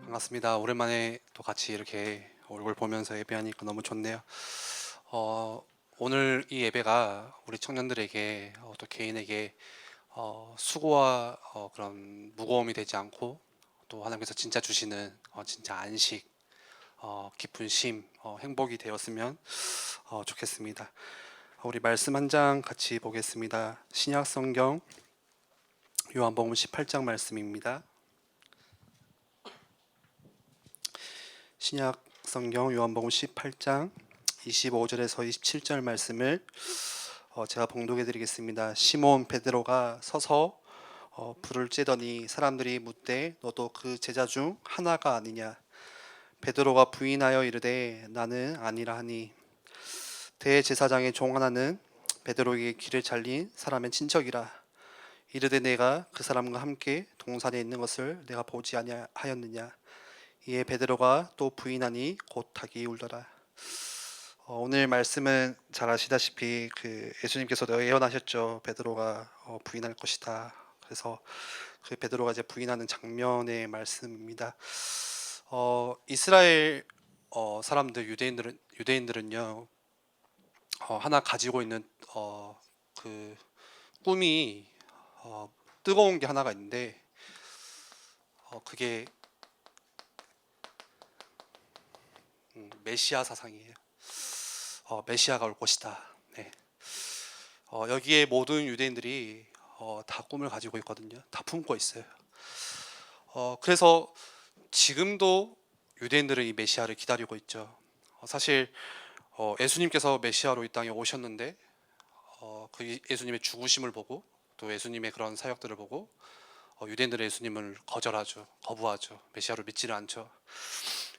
반갑습니다. 오랜만에 또 같이 이렇게 얼굴 보면서 예배하니까 너무 좋네요. 오늘 이 예배가 우리 청년들에게 또 개인에게 수고와 그런 무거움이 되지 않고 또 하나님께서 진짜 주시는 진짜 안식, 깊은 쉼, 행복이 되었으면 좋겠습니다. 우리 말씀 한 장 같이 보겠습니다. 신약 성경 요한복음 18장 말씀입니다. 신약 성경 요한복음 18장 25절에서 27절 말씀을 제가 봉독해 드리겠습니다. 시몬 베드로가 서서 불을 쬐더니 사람들이 묻되 너도 그 제자 중 하나가 아니냐. 베드로가 부인하여 이르되 나는 아니라 하니 대제사장의 종 하나는 베드로에게 길을 잘린 사람의 친척이라. 이르되 내가 그 사람과 함께 동산에 있는 것을 내가 보지 아니하였느냐. 이에 베드로가 또 부인하니 곧 닭이 울더라. 오늘 말씀은 잘 아시다시피 예수님께서도 예언하셨죠. 베드로가 부인할 것이다. 그래서 그 베드로가 이제 부인하는 장면의 말씀입니다. 이스라엘 사람들 유대인들은요 하나 가지고 있는 그 꿈이 뜨거운 게 하나가 있는데 그게 메시아 사상이에요. 메시아가 올 것이다. 네. 여기에 모든 유대인들이 다 꿈을 가지고 있거든요. 다 품고 있어요. 그래서 지금도 유대인들은 이 메시아를 기다리고 있죠. 사실 예수님께서 메시아로 이 땅에 오셨는데 그 예수님의 죽으심을 보고 또 예수님의 그런 사역들을 보고 유대인들은 예수님을 거부하죠. 메시아로 믿지를 않죠.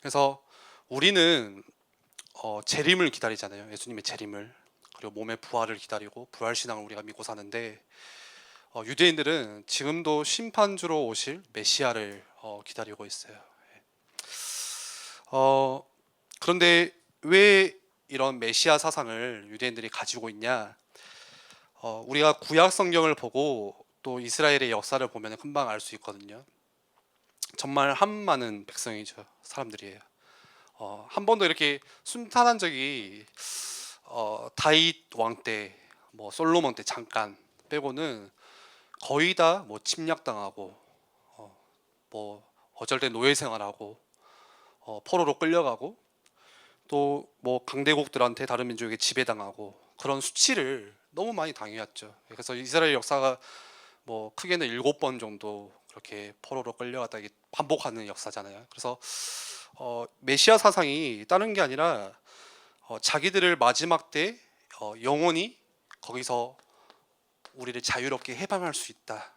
그래서 우리는 재림을 기다리잖아요. 예수님의 재림을. 그리고 몸의 부활을 기다리고 부활 신앙을 우리가 믿고 사는데 유대인들은 지금도 심판주로 오실 메시아를 기다리고 있어요. 그런데 왜 이런 메시아 사상을 유대인들이 가지고 있냐? 우리가 구약 성경을 보고 또 이스라엘의 역사를 보면 금방 알 수 있거든요. 정말 한 많은 백성이죠. 사람들이에요. 한 번도 이렇게 순탄한 적이 다윗 왕 때, 뭐 솔로몬 때 잠깐 빼고는 거의 다 뭐 침략당하고 뭐 어쩔 때 노예 생활하고 포로로 끌려가고 또 뭐 강대국들한테 다른 민족에게 지배당하고 그런 수치를 너무 많이 당해왔죠. 그래서 이스라엘 역사가 뭐 크게는 7번 정도 그렇게 포로로 끌려갔다 반복하는 역사잖아요. 그래서 메시아 사상이 다른 게 아니라 자기들을 마지막 때 영원히 거기서 우리를 자유롭게 해방할 수 있다.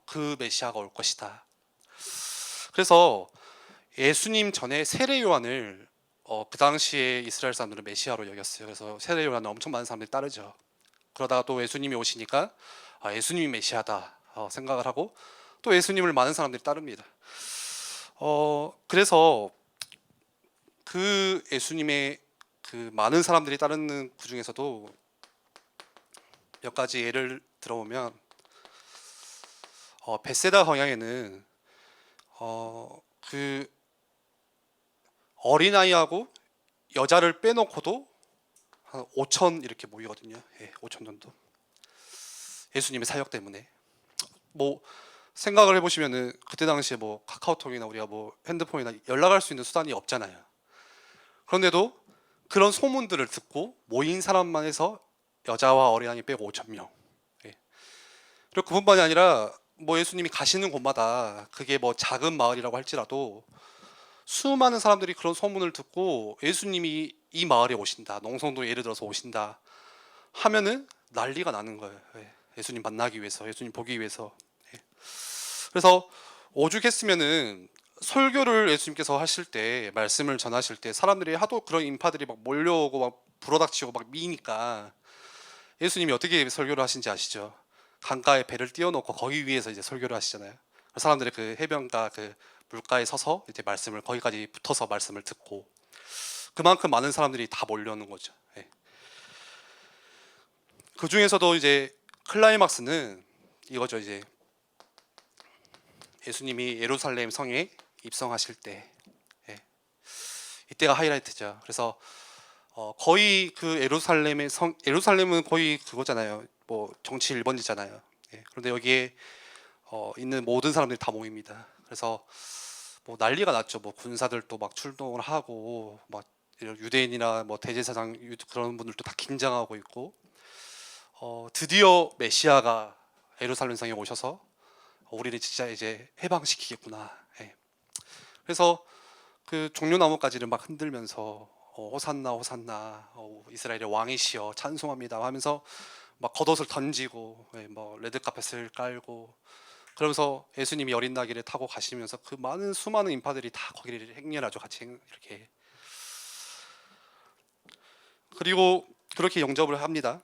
그 메시아가 올 것이다. 그래서 예수님 전에 세례 요한을 그 당시에 이스라엘 사람들은 메시아로 여겼어요. 그래서 세례 요한은 엄청 많은 사람들이 따르죠. 그러다가 또 예수님이 오시니까 예수님이 메시아다 생각을 하고 또 예수님을 많은 사람들이 따릅니다. 그래서 그 예수님의 그 많은 사람들이 따르는 그 중에서도 몇 가지 예를 들어보면 벳세다 광야에는 그 어린아이하고 여자를 빼놓고도 한 5천 이렇게 모이거든요. 5천 정도. 예수님의 사역 때문에. 뭐 생각을 해보시면은 그때 당시에 뭐 카카오톡이나 우리가 뭐 핸드폰이나 연락할 수 있는 수단이 없잖아요. 그런데도 그런 소문들을 듣고 모인 사람만 해서 여자와 어린아이 빼고 5천 명. 그리고 그뿐만이 아니라 뭐 예수님이 가시는 곳마다 그게 뭐 작은 마을이라고 할지라도 수많은 사람들이 그런 소문을 듣고 예수님이 이 마을에 오신다, 농성도 예를 들어서 오신다 하면은 난리가 나는 거예요. 예수님 만나기 위해서, 예수님 보기 위해서. 그래서 오죽했으면은 설교를 예수님께서 하실 때, 말씀을 전하실 때 사람들이 하도 그런 인파들이 막 몰려오고 막 불어닥치고 막 미니까 예수님이 어떻게 설교를 하신지 아시죠? 강가에 배를 띄워놓고 거기 위에서 이제 설교를 하시잖아요. 사람들이 그 해변가 그 물가에 서서 이제 말씀을 거기까지 붙어서 말씀을 듣고 그만큼 많은 사람들이 다 몰려오는 거죠. 그 중에서도 이제 클라이막스는 이거죠. 이제 예수님이 예루살렘 성에 입성하실 때, 예, 이때가 하이라이트죠. 그래서 거의 그 예루살렘은 거의 그거잖아요. 뭐 정치 1번지잖아요. 예, 그런데 여기에 있는 모든 사람들이 다 모입니다. 그래서 뭐 난리가 났죠. 뭐 군사들도 막 출동을 하고 막 이런 유대인이나 뭐 대제사장 그런 분들도 다 긴장하고 있고 드디어 메시아가 예루살렘 성에 오셔서 우리를 진짜 이제 해방시키겠구나. 예. 그래서 그 종려나무까지를 막 흔들면서 호산나 호산나 이스라엘의 왕이시여 찬송합니다 하면서 막 겉옷을 던지고, 예, 뭐 레드카펫을 깔고 그러면서 예수님이 어린 나귀를 타고 가시면서 그 많은 수많은 인파들이 다 거기를 행렬하죠. 같이 이렇게. 그리고 그렇게 영접을 합니다.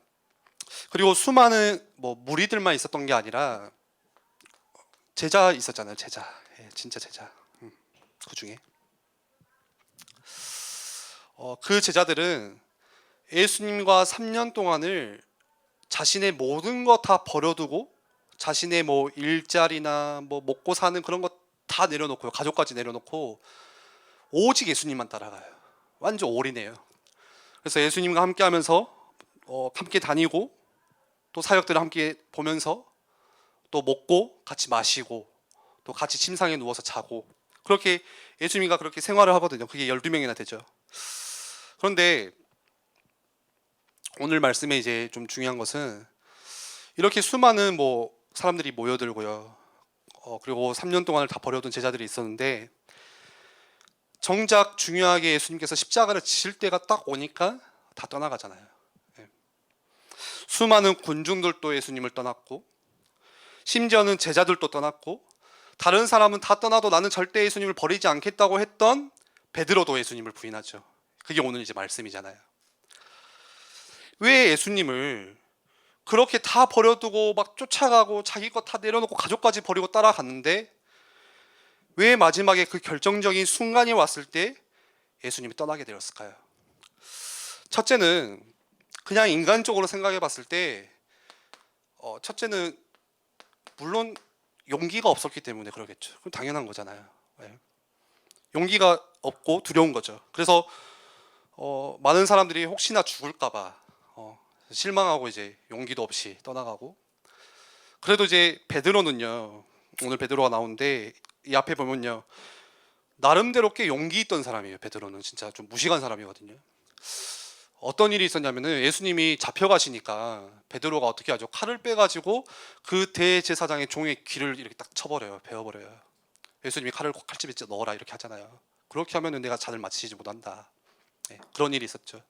그리고 수많은 뭐 무리들만 있었던 게 아니라 제자 있었잖아요. 제자. 예, 진짜 제자. 그 중에 그 제자들은 예수님과 3년 동안을 자신의 모든 것 다 버려두고 자신의 뭐 일자리나 뭐 먹고 사는 그런 것 다 내려놓고요. 가족까지 내려놓고 오직 예수님만 따라가요. 완전 올인해요. 그래서 예수님과 함께 하면서 함께 다니고 또 사역들을 함께 보면서 또 먹고 같이 마시고 또 같이 침상에 누워서 자고 그렇게 예수님과 그렇게 생활을 하거든요. 그게 12명이나 되죠. 그런데 오늘 말씀에 이제 좀 중요한 것은 이렇게 수많은 뭐 사람들이 모여들고요. 그리고 3년 동안을 다 버려둔 제자들이 있었는데 정작 중요하게 예수님께서 십자가를 지실 때가 딱 오니까 다 떠나가잖아요. 예. 수많은 군중들도 예수님을 떠났고 심지어는 제자들도 떠났고 다른 사람은 다 떠나도 나는 절대 예수님을 버리지 않겠다고 했던 베드로도 예수님을 부인하죠. 그게 오늘 이제 말씀이잖아요. 왜 예수님을 그렇게 다 버려두고 막 쫓아가고 자기 것 다 내려놓고 가족까지 버리고 따라갔는데 왜 마지막에 그 결정적인 순간이 왔을 때 예수님이 떠나게 되었을까요? 첫째는 그냥 인간적으로 생각해 봤을 때 첫째는 물론 용기가 없었기 때문에 그러겠죠. 그럼 당연한 거잖아요. 네. 용기가 없고 두려운 거죠. 그래서 많은 사람들이 혹시나 죽을까봐 실망하고 이제 용기도 없이 떠나가고 그래도 이제 베드로는요 오늘 베드로가 나오는데 이 앞에 보면요 나름대로 꽤 용기 있던 사람이에요. 베드로는 진짜 좀 무식한 사람이거든요. 어떤 일이 있었냐면은 예수님이 잡혀가시니까 베드로가 어떻게 하죠? 칼을 빼가지고 그 대제사장의 종의 귀를 이렇게 딱 쳐버려요. 베어버려요. 예수님이 칼을 칼집에 넣어라 이렇게 하잖아요. 그렇게 하면은 내가 잔을 마치지 못한다. 네, 그런 일이 있었죠.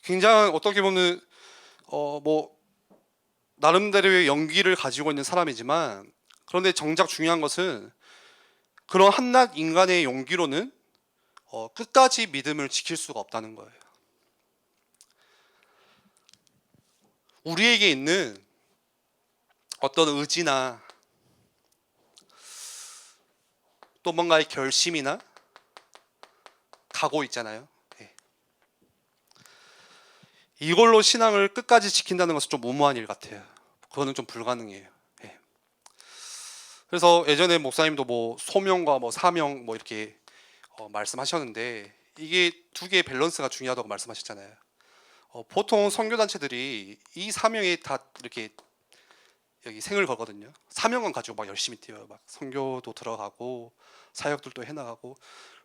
굉장히 어떻게 보면 뭐 나름대로의 연기를 가지고 있는 사람이지만 그런데 정작 중요한 것은 그런 한낱 인간의 용기로는 끝까지 믿음을 지킬 수가 없다는 거예요. 우리에게 있는 어떤 의지나 또 뭔가의 결심이나 각오 있잖아요. 예. 이걸로 신앙을 끝까지 지킨다는 것은 좀 무모한 일 같아요. 그거는 좀 불가능해요. 예. 그래서 예전에 목사님도 뭐 소명과 뭐 사명 뭐 이렇게 말씀하셨는데 이게 두 개의 밸런스가 중요하다고 말씀하셨잖아요. 보통 선교단체들이 이 사명에 다 이렇게 여기 생을 거거든요. 사명은 가지고 막 열심히 뛰어요. 막 선교도 들어가고 사역들도 해나가고.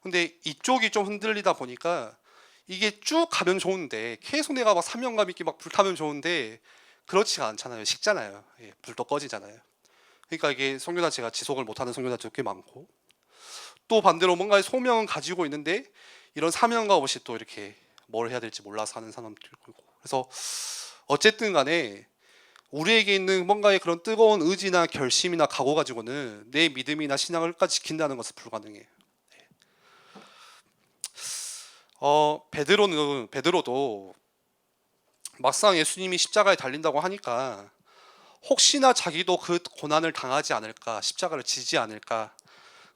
근데 이쪽이 좀 흔들리다 보니까 이게 쭉 가면 좋은데 계속 내가 막 사명감 있게 막 불타면 좋은데 그렇지가 않잖아요. 식잖아요. 예, 불도 꺼지잖아요. 그러니까 이게 선교단체가 지속을 못하는 선교단체도 꽤 많고 또 반대로 뭔가의 소명은 가지고 있는데 이런 사명감 없이 또 이렇게 뭘 해야 될지 몰라서 하는 사람들도 있고 그래서 어쨌든 간에 우리에게 있는 뭔가의 그런 뜨거운 의지나 결심이나 각오 가지고는 내 믿음이나 신앙을 끝까지 지킨다는 것은 불가능해요. 베드로도 막상 예수님이 십자가에 달린다고 하니까 혹시나 자기도 그 고난을 당하지 않을까, 십자가를 지지 않을까.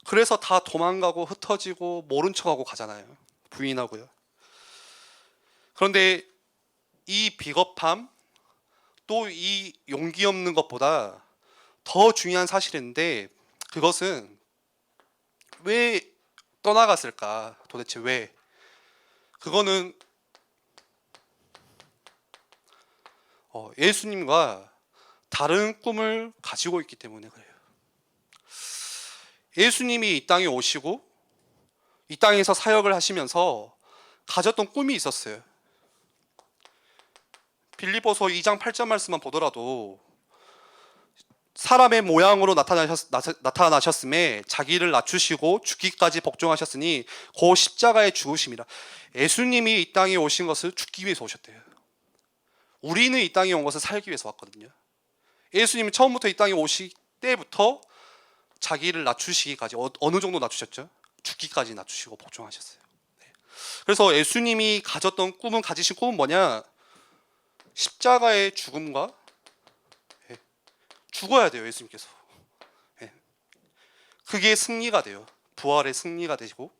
그래서 다 도망가고 흩어지고 모른 척하고 가잖아요. 부인하고요. 그런데 이 비겁함 또 이 용기 없는 것보다 더 중요한 사실인데 그것은 왜 떠나갔을까? 도대체 왜? 그거는 예수님과 다른 꿈을 가지고 있기 때문에 그래요. 예수님이 이 땅에 오시고 이 땅에서 사역을 하시면서 가졌던 꿈이 있었어요. 빌립보서 2장 8절 말씀만 보더라도 사람의 모양으로 나타나셨음에 자기를 낮추시고 죽기까지 복종하셨으니 고 십자가의 죽으심이라. 예수님이 이 땅에 오신 것을 죽기 위해서 오셨대요. 우리는 이 땅에 온 것을 살기 위해서 왔거든요. 예수님은 처음부터 이 땅에 오실 때부터 자기를 낮추시기까지 어느 정도 낮추셨죠? 죽기까지 낮추시고 복종하셨어요. 그래서 예수님이 가지신 꿈은 뭐냐? 십자가의 죽음과 죽어야 돼요. 예수님께서. 그게 승리가 돼요. 부활의 승리가 되시고,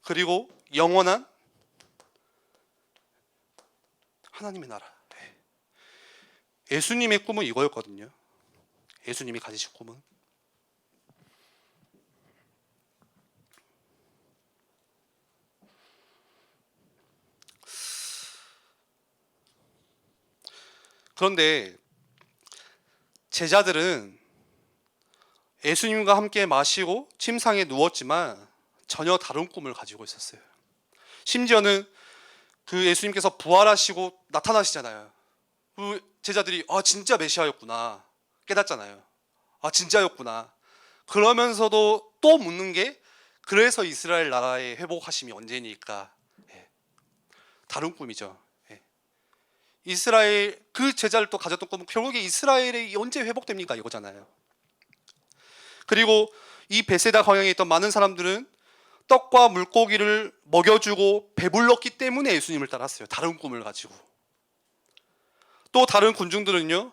그리고 영원한 하나님의 나라. 예수님의 꿈은 이거였거든요. 예수님이 가지신 꿈은. 그런데 제자들은 예수님과 함께 마시고 침상에 누웠지만 전혀 다른 꿈을 가지고 있었어요. 심지어는 그 예수님께서 부활하시고 나타나시잖아요. 그 제자들이 진짜 메시아였구나 깨닫잖아요. 진짜였구나. 그러면서도 또 묻는 게, 그래서 이스라엘 나라의 회복하심이 언제니까? 다른 꿈이죠. 이스라엘 그 제자를 또 가졌던 꿈은 결국에 이스라엘이 언제 회복됩니까? 이거잖아요. 그리고 이 베세다 광야에 있던 많은 사람들은 떡과 물고기를 먹여주고 배불렀기 때문에 예수님을 따랐어요. 다른 꿈을 가지고. 또 다른 군중들은요,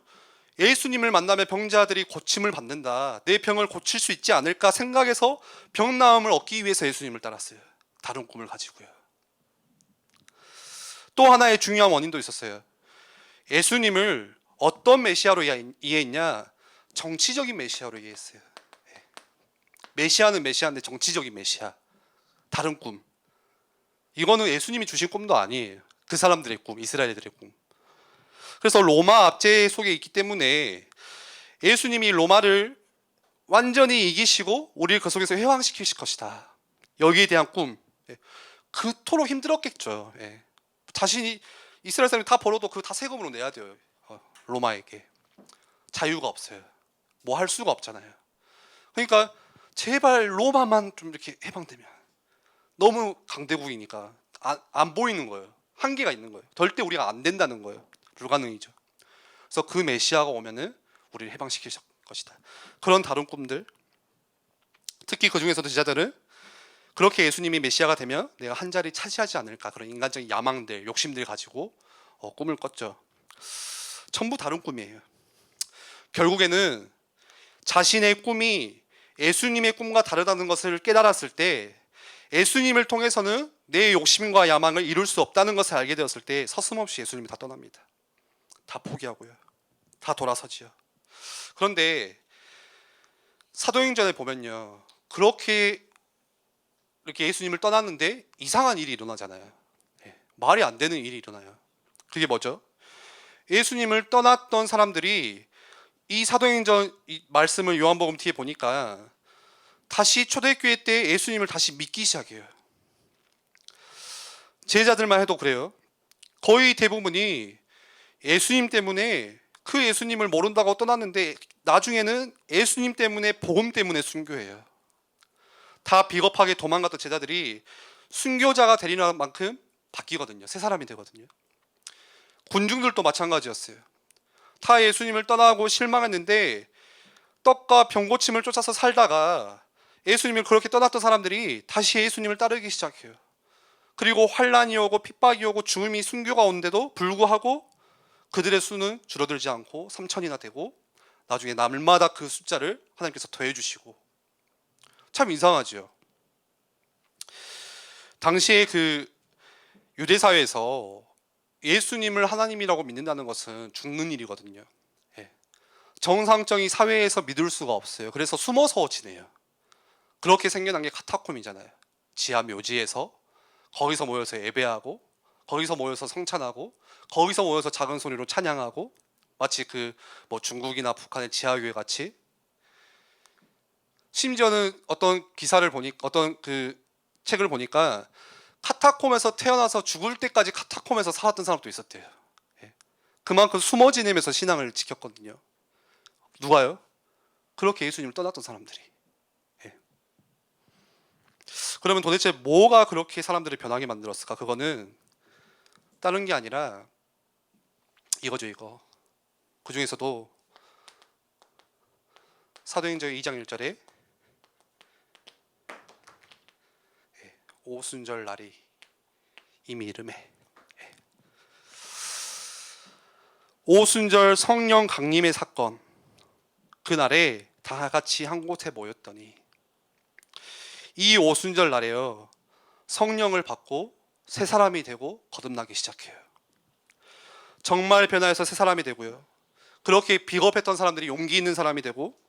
예수님을 만나면 병자들이 고침을 받는다, 내 병을 고칠 수 있지 않을까 생각해서 병 나음을 얻기 위해서 예수님을 따랐어요. 다른 꿈을 가지고요. 또 하나의 중요한 원인도 있었어요. 예수님을 어떤 메시아로 이해했냐? 정치적인 메시아로 이해했어요. 메시아는 메시아인데 정치적인 메시아. 다른 꿈. 이거는 예수님이 주신 꿈도 아니에요. 그 사람들의 꿈, 이스라엘들의 꿈. 그래서 로마 압제 속에 있기 때문에 예수님이 로마를 완전히 이기시고 우리를 그 속에서 회왕시키실 것이다. 여기에 대한 꿈. 그토록 힘들었겠죠. 자신이 이스라엘 사람이 다 벌어도 그거 다 세금으로 내야 돼요. 로마에게. 자유가 없어요. 뭐 할 수가 없잖아요. 그러니까 제발 로마만 좀 이렇게 해방되면. 너무 강대국이니까 안 보이는 거예요. 한계가 있는 거예요. 절대 우리가 안 된다는 거예요. 불가능이죠. 그래서 그 메시아가 오면은 우리를 해방시킬 것이다. 그런 다른 꿈들. 특히 그 중에서도 제자들은 그렇게 예수님이 메시아가 되면 내가 한 자리 차지하지 않을까, 그런 인간적인 야망들, 욕심들 가지고 꿈을 꿨죠. 전부 다른 꿈이에요. 결국에는 자신의 꿈이 예수님의 꿈과 다르다는 것을 깨달았을 때, 예수님을 통해서는 내 욕심과 야망을 이룰 수 없다는 것을 알게 되었을 때 서슴없이 예수님이 다 떠납니다. 다 포기하고요. 다 돌아서지요. 그런데 사도행전에 보면요, 그렇게 이렇게 예수님을 떠났는데 이상한 일이 일어나잖아요. 말이 안 되는 일이 일어나요. 그게 뭐죠? 예수님을 떠났던 사람들이 이 사도행전 이 말씀을 요한복음 뒤에 보니까 다시 초대교회 때 예수님을 다시 믿기 시작해요. 제자들만 해도 그래요. 거의 대부분이 예수님 때문에, 그 예수님을 모른다고 떠났는데 나중에는 예수님 때문에, 복음 때문에 순교해요. 다 비겁하게 도망갔던 제자들이 순교자가 되리는 만큼 바뀌거든요. 새 사람이 되거든요. 군중들도 마찬가지였어요. 다 예수님을 떠나고 실망했는데 떡과 병고침을 쫓아서 살다가 예수님을 그렇게 떠났던 사람들이 다시 예수님을 따르기 시작해요. 그리고 환란이 오고 핍박이 오고 죽음이, 순교가 오는데도 불구하고 그들의 수는 줄어들지 않고 3,000이나 되고, 나중에 날마다 그 숫자를 하나님께서 더해 주시고. 참 이상하죠. 당시에 그 유대 사회에서 예수님을 하나님이라고 믿는다는 것은 죽는 일이거든요. 정상적인 사회에서 믿을 수가 없어요. 그래서 숨어서 지내요. 그렇게 생겨난 게 카타콤이잖아요. 지하 묘지에서 거기서 모여서 예배하고 거기서 모여서 성찬하고 거기서 모여서 작은 소리로 찬양하고 마치 그 뭐 중국이나 북한의 지하교회 같이. 심지어는 어떤 기사를 보니 어떤 그 책을 보니까 카타콤에서 태어나서 죽을 때까지 카타콤에서 살았던 사람도 있었대요. 예. 그만큼 숨어 지내면서 신앙을 지켰거든요. 누가요? 그렇게 예수님을 떠났던 사람들이. 예. 그러면 도대체 뭐가 그렇게 사람들을 변하게 만들었을까? 그거는 다른 게 아니라 이거죠, 이거. 그 중에서도 사도행전 2장 1절에 오순절 날이 이미 이름에 오순절 성령 강림의 사건, 그날에 다 같이 한 곳에 모였더니 이 오순절 날에요, 성령을 받고 새 사람이 되고 거듭나기 시작해요. 정말 변화해서 새 사람이 되고요, 그렇게 비겁했던 사람들이 용기 있는 사람이 되고,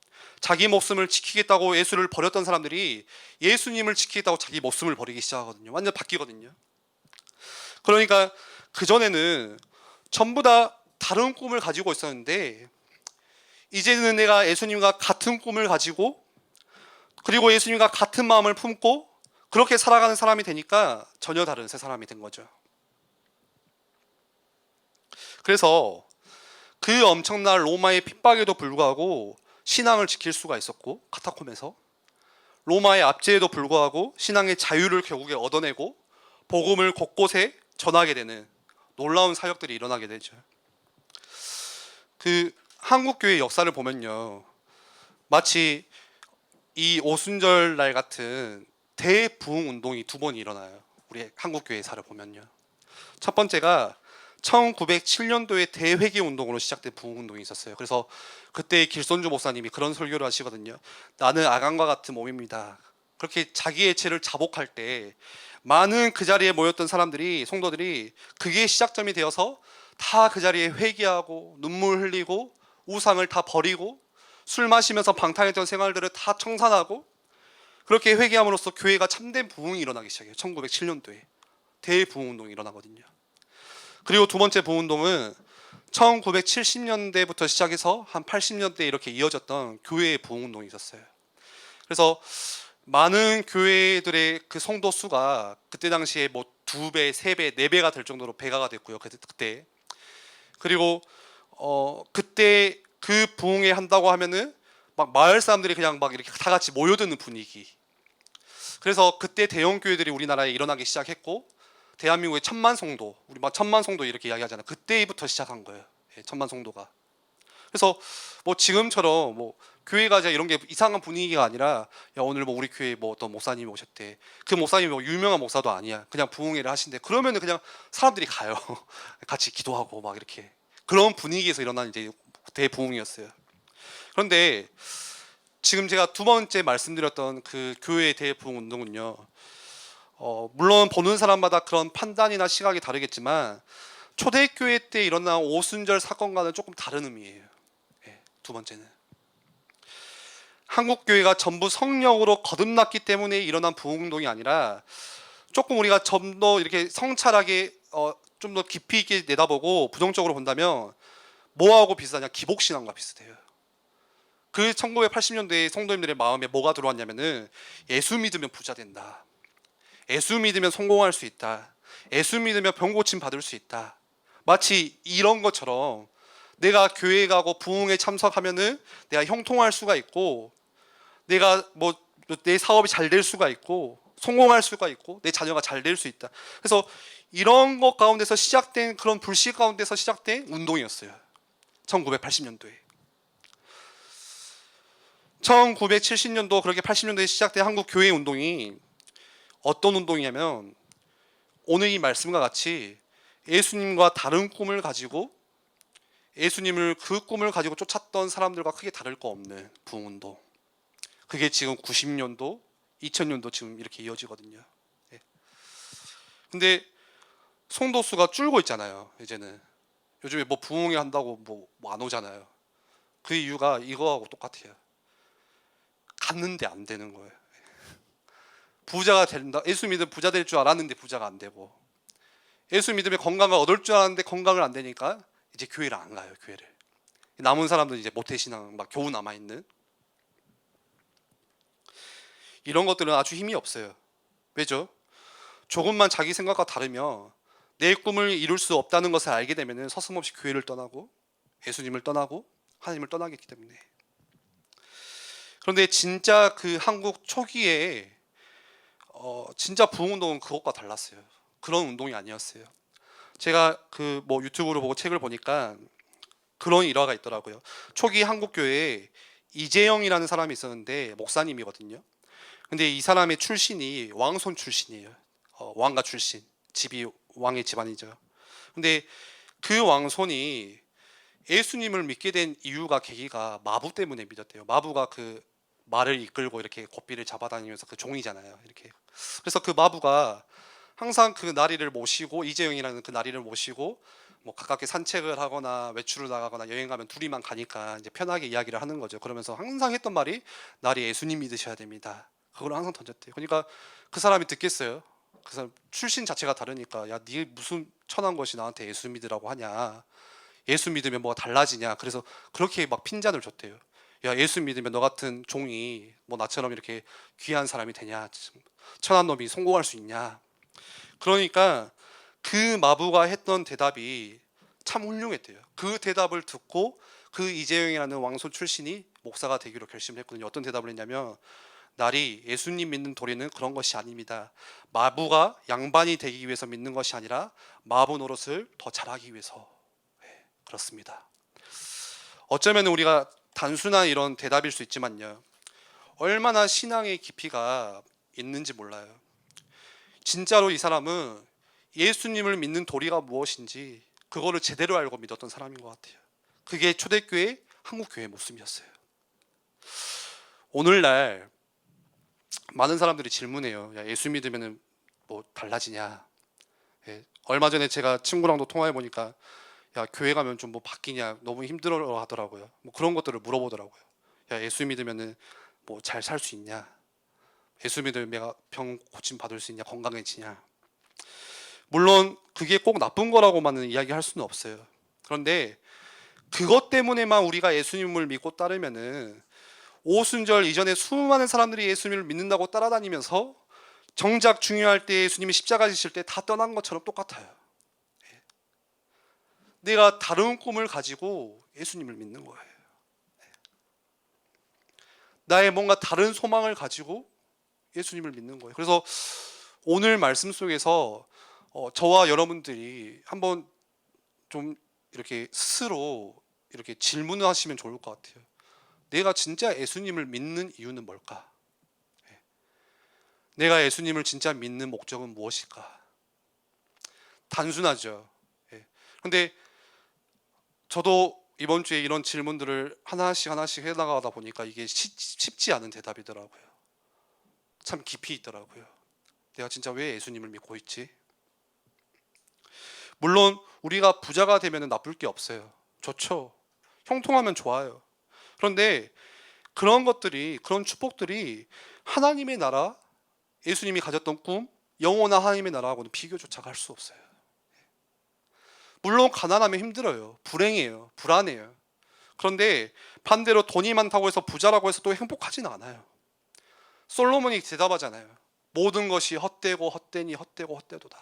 자기 목숨을 지키겠다고 예수를 버렸던 사람들이 예수님을 지키겠다고 자기 목숨을 버리기 시작하거든요. 완전 바뀌거든요. 그러니까 그전에는 전부 다 다른 꿈을 가지고 있었는데, 이제는 내가 예수님과 같은 꿈을 가지고 그리고 예수님과 같은 마음을 품고 그렇게 살아가는 사람이 되니까 전혀 다른 새 사람이 된 거죠. 그래서 그 엄청난 로마의 핍박에도 불구하고 신앙을 지킬 수가 있었고, 카타콤에서 로마의 압제에도 불구하고 신앙의 자유를 결국에 얻어내고 복음을 곳곳에 전하게 되는 놀라운 사역들이 일어나게 되죠. 그 한국교회 역사를 보면요, 마치 이 오순절 날 같은 대부흥 운동이 두 번 일어나요. 우리 한국교회사를 보면요. 첫 번째가 1907년도에 대회개 운동으로 시작된 부흥 운동이 있었어요. 그래서 그때 길손주 목사님이 그런 설교를 하시거든요. 나는 아간과 같은 몸입니다. 그렇게 자기의 죄를 자복할 때 많은 그 자리에 모였던 사람들이, 성도들이 그게 시작점이 되어서 다 그 자리에 회개하고 눈물 흘리고 우상을 다 버리고 술 마시면서 방탕했던 생활들을 다 청산하고 그렇게 회개함으로써 교회가 참된 부흥이 일어나기 시작해요. 1907년도에 대부흥 운동이 일어나거든요. 그리고 두 번째 부흥운동은 1970년대부터 시작해서 한 80년대 이렇게 이어졌던 교회의 부흥운동이 있었어요. 그래서 많은 교회들의 그 성도 수가 그때 당시에 뭐 2배, 3배, 4배가 될 정도로 배가가 됐고요. 그때. 그리고 그때 그 부흥회 한다고 하면은 막 마을 사람들이 그냥 막 이렇게 다 같이 모여드는 분위기. 그래서 그때 대형 교회들이 우리나라에 일어나기 시작했고, 대한민국의 천만 성도, 우리 막 천만 성도 이렇게 이야기하잖아요. 그때부터 시작한 거예요. 예, 천만 성도가. 그래서 뭐 지금처럼 뭐 교회가 이제 이런 게 이상한 분위기가 아니라, 야 오늘 뭐 우리 교회 뭐 어떤 목사님이 오셨대. 그 목사님이 뭐 유명한 목사도 아니야. 그냥 부흥회를 하신대. 그러면은 그냥 사람들이 가요. 같이 기도하고 막 이렇게. 그런 분위기에서 일어난 이제 대부흥이었어요. 그런데 지금 제가 두 번째 말씀드렸던 그 교회의 대부흥 운동은요, 물론 보는 사람마다 그런 판단이나 시각이 다르겠지만 초대교회 때 일어난 오순절 사건과는 조금 다른 의미예요. 예, 두 번째는 한국교회가 전부 성령으로 거듭났기 때문에 일어난 부흥운동이 아니라, 조금 우리가 좀 더 이렇게 성찰하게 좀 더 깊이 있게 내다보고 부정적으로 본다면 뭐하고 비슷하냐? 기복신앙과 비슷해요. 그 1980년대에 성도님들의 마음에 뭐가 들어왔냐면은, 예수 믿으면 부자 된다, 예수 믿으면 성공할 수 있다, 예수 믿으면 병 고침 받을 수 있다. 마치 이런 것처럼 내가 교회 가고 부흥에 참석하면은 내가 형통할 수가 있고, 내가 뭐 내 사업이 잘 될 수가 있고, 성공할 수가 있고, 내 자녀가 잘 될 수 있다. 그래서 이런 것 가운데서 시작된, 그런 불신 가운데서 시작된 운동이었어요. 1980년도에. 1970년도 그렇게 80년도에 시작된 한국 교회 운동이 어떤 운동이냐면, 오늘 이 말씀과 같이 예수님과 다른 꿈을 가지고 예수님을 그 꿈을 가지고 쫓았던 사람들과 크게 다를 거 없는 부흥운동. 그게 지금 90년도, 2000년도 지금 이렇게 이어지거든요. 예. 근데 성도 수가 줄고 있잖아요. 이제는 요즘에 뭐 부흥회 한다고 뭐 안 오잖아요. 그 이유가 이거하고 똑같아요. 갔는데 안 되는 거예요. 부자가 된다. 예수 믿으면 부자 될 줄 알았는데 부자가 안 되고, 예수 믿으면 건강을 얻을 줄 알았는데 건강을 안 되니까 이제 교회를 안 가요. 교회를. 남은 사람들은 이제 모태신앙 막 겨우 남아 있는, 이런 것들은 아주 힘이 없어요. 왜죠? 조금만 자기 생각과 다르며 내 꿈을 이룰 수 없다는 것을 알게 되면 서슴없이 교회를 떠나고 예수님을 떠나고 하나님을 떠나겠기 때문에. 그런데 진짜 그 한국 초기에 진짜 부흥운동은 그것과 달랐어요. 그런 운동이 아니었어요. 제가 그 뭐 유튜브로 보고 책을 보니까 그런 일화가 있더라고요. 초기 한국 교회에 이재영이라는 사람이 있었는데 목사님이거든요. 근데 이 사람의 출신이 왕손 출신이에요. 왕가 출신. 집이 왕의 집안이죠. 근데 그 왕손이 예수님을 믿게 된 이유가, 계기가 마부 때문에 믿었대요. 마부가 그 말을 이끌고 이렇게 고삐를 잡아다니면서 그 종이잖아요. 이렇게. 그래서 그 마부가 항상 그 나리를 모시고, 이재영이라는 그 나리를 모시고 뭐 가깝게 산책을 하거나 외출을 나가거나 여행 가면 둘이만 가니까 이제 편하게 이야기를 하는 거죠. 그러면서 항상 했던 말이 나리 예수님 믿으셔야 됩니다. 그걸 항상 던졌대요. 그러니까 그 사람이 듣겠어요? 그 사람 출신 자체가 다르니까, 야, 네 무슨 천한 것이 나한테 예수 믿으라고 하냐? 예수 믿으면 뭐가 달라지냐? 그래서 그렇게 막 핀잔을 줬대요. 야, 예수 믿으면 너 같은 종이 뭐 나처럼 이렇게 귀한 사람이 되냐? 천한 놈이 성공할 수 있냐? 그러니까 그 마부가 했던 대답이 참 훌륭했대요. 그 대답을 듣고 그 이재용이라는 왕손 출신이 목사가 되기로 결심을 했거든요. 어떤 대답을 했냐면, 날이 예수님 믿는 도리는 그런 것이 아닙니다. 마부가 양반이 되기 위해서 믿는 것이 아니라 마부 노릇을 더 잘하기 위해서. 네, 그렇습니다. 어쩌면 우리가 단순한 이런 대답일 수 있지만요, 얼마나 신앙의 깊이가 있는지 몰라요. 진짜로 이 사람은 예수님을 믿는 도리가 무엇인지 그거를 제대로 알고 믿었던 사람인 것 같아요. 그게 초대교회, 한국교회의 모습이었어요. 오늘날 많은 사람들이 질문해요. 야, 예수 믿으면 뭐 달라지냐? 예, 얼마 전에 제가 친구랑도 통화해 보니까, 야, 교회 가면 좀 뭐 바뀌냐? 너무 힘들어 하더라고요. 뭐 그런 것들을 물어보더라고요. 야, 예수 믿으면 뭐 잘 살 수 있냐? 예수 믿으면 내가 병 고침 받을 수 있냐? 건강해지냐? 물론 그게 꼭 나쁜 거라고만은 이야기할 수는 없어요. 그런데 그것 때문에만 우리가 예수님을 믿고 따르면은 오순절 이전에 수많은 사람들이 예수님을 믿는다고 따라다니면서 정작 중요할 때 예수님이 십자가 지실 때 다 떠난 것처럼 똑같아요. 내가 다른 꿈을 가지고 예수님을 믿는 거예요. 나의 뭔가 다른 소망을 가지고 예수님을 믿는 거예요. 그래서 오늘 말씀 속에서 저와 여러분들이 한번 좀 이렇게 스스로 이렇게 질문을 하시면 좋을 것 같아요. 내가 진짜 예수님을 믿는 이유는 뭘까? 내가 예수님을 진짜 믿는 목적은 무엇일까? 단순하죠. 그런데 저도 이번 주에 이런 질문들을 하나씩 해나가다 보니까 이게 쉽지 않은 대답이더라고요. 참 깊이 있더라고요. 내가 진짜 왜 예수님을 믿고 있지? 물론 우리가 부자가 되면 나쁠 게 없어요. 좋죠. 형통하면 좋아요. 그런데 그런 것들이, 그런 축복들이 하나님의 나라, 예수님이 가졌던 꿈, 영원한 하나님의 나라하고는 비교조차 할 수 없어요. 물론 가난하면 힘들어요. 불행해요. 불안해요. 그런데 반대로 돈이 많다고 해서 부자라고 해서 또 행복하지는 않아요. 솔로몬이 대답하잖아요. 모든 것이 헛되고 헛되니 헛되고 헛되도다.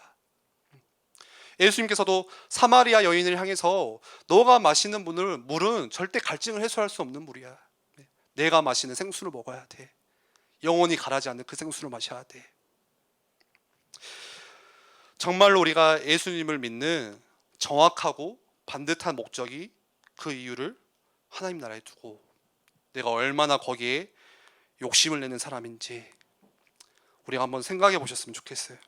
예수님께서도 사마리아 여인을 향해서 너가 마시는 물은 절대 갈증을 해소할 수 없는 물이야. 내가 마시는 생수를 먹어야 돼. 영원히 가라지 않는 그 생수를 마셔야 돼. 정말로 우리가 예수님을 믿는 정확하고 반듯한 목적이, 그 이유를 하나님 나라에 두고 내가 얼마나 거기에 욕심을 내는 사람인지 우리가 한번 생각해 보셨으면 좋겠어요.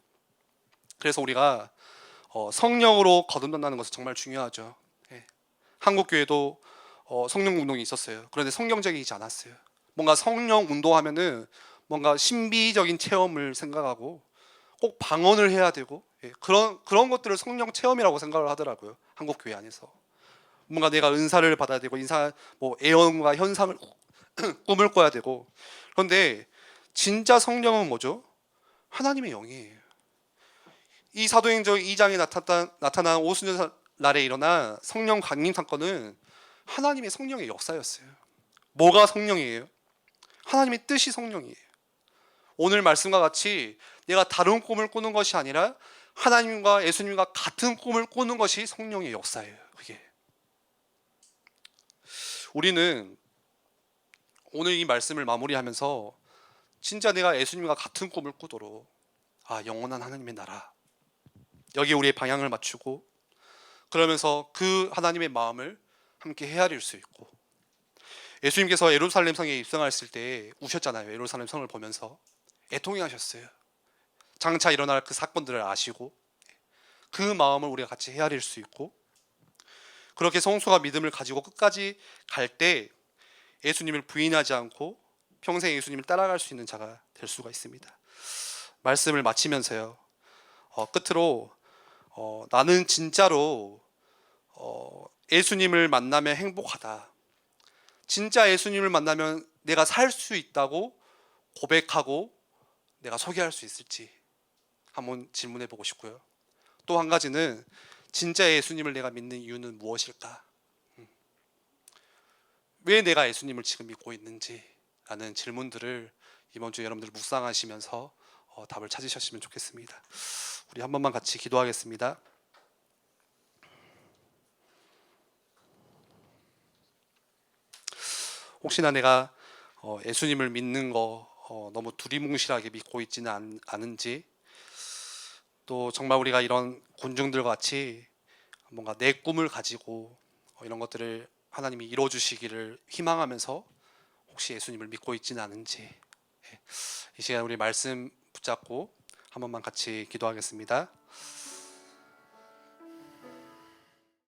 그래서 우리가 성령으로 거듭난다는 것은 정말 중요하죠. 한국교회도 성령 운동이 있었어요. 그런데 성경적이지 않았어요. 뭔가 성령 운동하면은 뭔가 신비적인 체험을 생각하고 꼭 방언을 해야 되고, 그런 것들을 성령 체험이라고 생각을 하더라고요. 한국교회 안에서 뭔가 내가 은사를 받아야 되고, 뭐 애언과 현상을 꿈을 꿔야 되고. 그런데 진짜 성령은 뭐죠? 하나님의 영이에요. 이 사도행전 2장에 나타난 오순절날에 일어난 성령 강림 사건은 하나님의 성령의 역사였어요. 뭐가 성령이에요? 하나님의 뜻이 성령이에요. 오늘 말씀과 같이 내가 다른 꿈을 꾸는 것이 아니라 하나님과 예수님과 같은 꿈을 꾸는 것이 성령의 역사예요. 그게. 우리는 오늘 이 말씀을 마무리하면서 진짜 내가 예수님과 같은 꿈을 꾸도록 영원한 하나님의 나라, 여기에 우리의 방향을 맞추고 그러면서 그 하나님의 마음을 함께 헤아릴 수 있고, 예수님께서 예루살렘 성에 입성하셨을 때 우셨잖아요. 예루살렘 성을 보면서 애통해하셨어요. 장차 일어날 그 사건들을 아시고 그 마음을 우리가 같이 헤아릴 수 있고, 그렇게 성수가 믿음을 가지고 끝까지 갈 때 예수님을 부인하지 않고 평생 예수님을 따라갈 수 있는 자가 될 수가 있습니다. 말씀을 마치면서요, 끝으로 나는 진짜로 예수님을 만나면 행복하다, 진짜 예수님을 만나면 내가 살 수 있다고 고백하고 내가 소개할 수 있을지 한번 질문해 보고 싶고요. 또 한 가지는 진짜 예수님을 내가 믿는 이유는 무엇일까? 왜 내가 예수님을 지금 믿고 있는지 라는 질문들을 이번 주에 여러분들 묵상하시면서 답을 찾으셨으면 좋겠습니다. 우리 한 번만 같이 기도하겠습니다. 혹시나 내가 예수님을 믿는 거 너무 두리뭉실하게 믿고 있지는 않은지, 또 정말 우리가 이런 군중들과 같이 뭔가 내 꿈을 가지고 이런 것들을 하나님이 이루어 주시기를 희망하면서 혹시 예수님을 믿고 있지는 않은지, 이 시간 우리 말씀 붙잡고 한 번만 같이 기도하겠습니다.